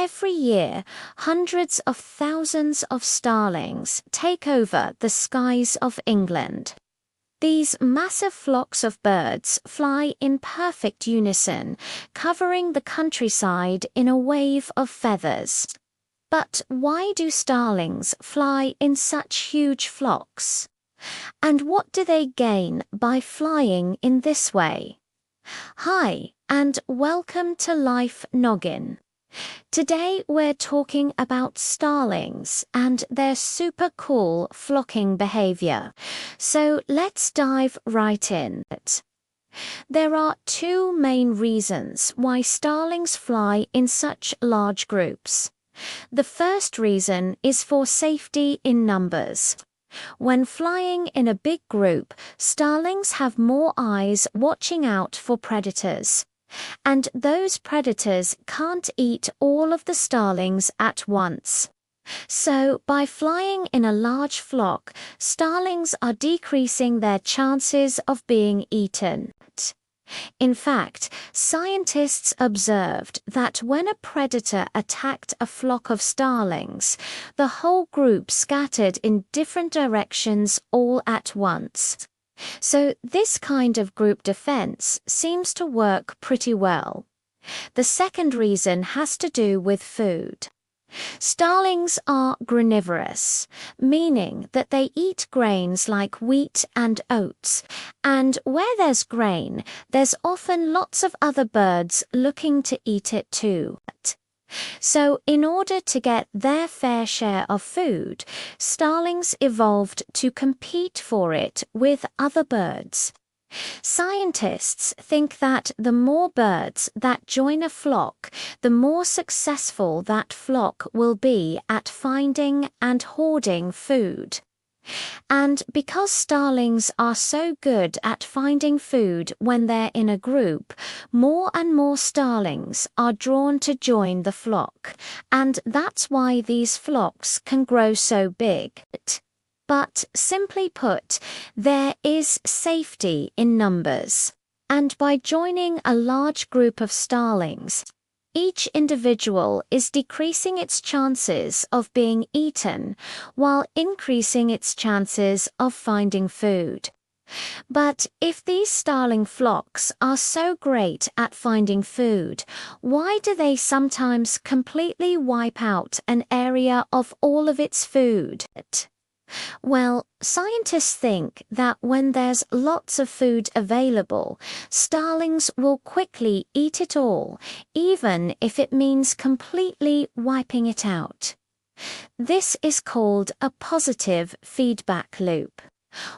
Every year, hundreds of thousands of starlings take over the skies of England. These massive flocks of birds fly in perfect unison, covering the countryside in a wave of feathers. But why do starlings fly in such huge flocks? And what do they gain by flying in this way? Hi, and welcome to Life Noggin. Today we're talking about starlings and their super cool flocking behavior. So let's dive right in. There are two main reasons why starlings fly in such large groups. The first reason is for safety in numbers. When flying in a big group, starlings have more eyes watching out for predators. And those predators can't eat all of the starlings at once. So, by flying in a large flock, starlings are decreasing their chances of being eaten. In fact, scientists observed that when a predator attacked a flock of starlings, the whole group scattered in different directions all at once. So this kind of group defense seems to work pretty well. The second reason has to do with food. Starlings are granivorous, meaning that they eat grains like wheat and oats, and where there's grain, there's often lots of other birds looking to eat it too. So, in order to get their fair share of food, starlings evolved to compete for it with other birds. Scientists think that the more birds that join a flock, the more successful that flock will be at finding and hoarding food. And because starlings are so good at finding food when they're in a group, more and more starlings are drawn to join the flock, and that's why these flocks can grow so big. But simply put, there is safety in numbers. And by joining a large group of starlings, each individual is decreasing its chances of being eaten while increasing its chances of finding food. But if these starling flocks are so great at finding food, why do they sometimes completely wipe out an area of all of its food? Well, scientists think that when there's lots of food available, starlings will quickly eat it all, even if it means completely wiping it out. This is called a positive feedback loop.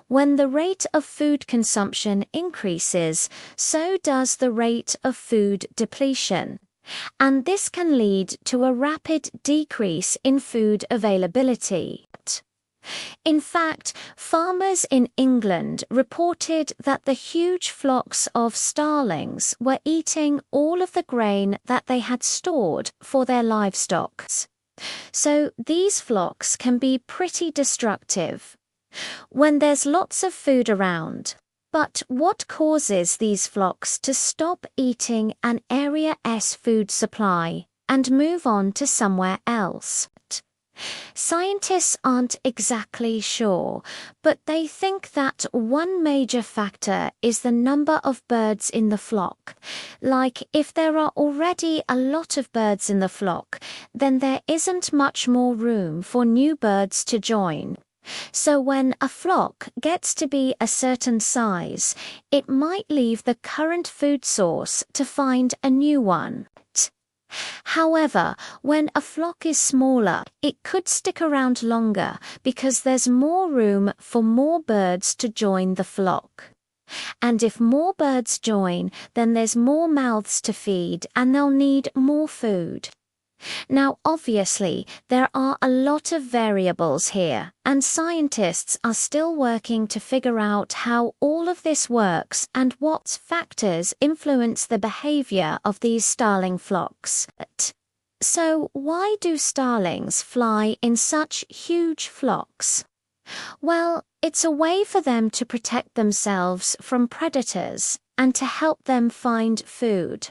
When the rate of food consumption increases, so does the rate of food depletion. And this can lead to a rapid decrease in food availability. In fact, farmers in England reported that the huge flocks of starlings were eating all of the grain that they had stored for their livestock. So these flocks can be pretty destructive when there's lots of food around. But what causes these flocks to stop eating an Area S food supply and move on to somewhere else? Scientists aren't exactly sure, but they think that one major factor is the number of birds in the flock. Like, if there are already a lot of birds in the flock, then there isn't much more room for new birds to join. So when a flock gets to be a certain size, it might leave the current food source to find a new one. However, when a flock is smaller, it could stick around longer because there's more room for more birds to join the flock. And if more birds join, then there's more mouths to feed and they'll need more food. Now, obviously, there are a lot of variables here, and scientists are still working to figure out how all of this works and what factors influence the behavior of these starling flocks. So, why do starlings fly in such huge flocks? Well, it's a way for them to protect themselves from predators. and to help them find food.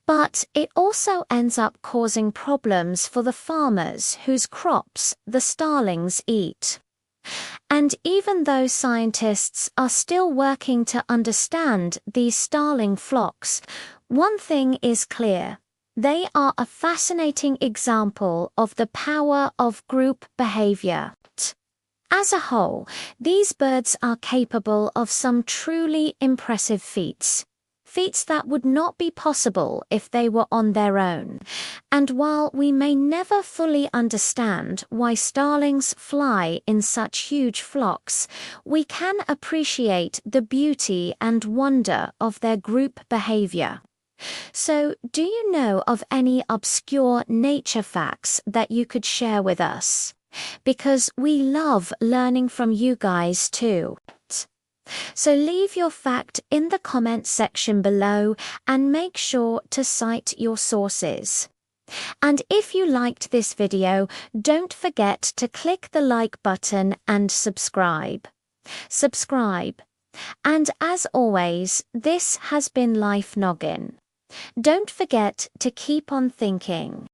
But it also ends up causing problems for the farmers whose crops the starlings eat. And even though scientists are still working to understand these starling flocks, one thing is clear. They are a fascinating example of the power of group behavior. As a whole, these birds are capable of some truly impressive feats. Feats that would not be possible if they were on their own. And while we may never fully understand why starlings fly in such huge flocks, we can appreciate the beauty and wonder of their group behavior. So, do you know of any obscure nature facts that you could share with us? Because we love learning from you guys too. So leave your fact in the comments section below and make sure to cite your sources. And if you liked this video, don't forget to click the like button and subscribe. And as always, this has been Life Noggin. Don't forget to keep on thinking.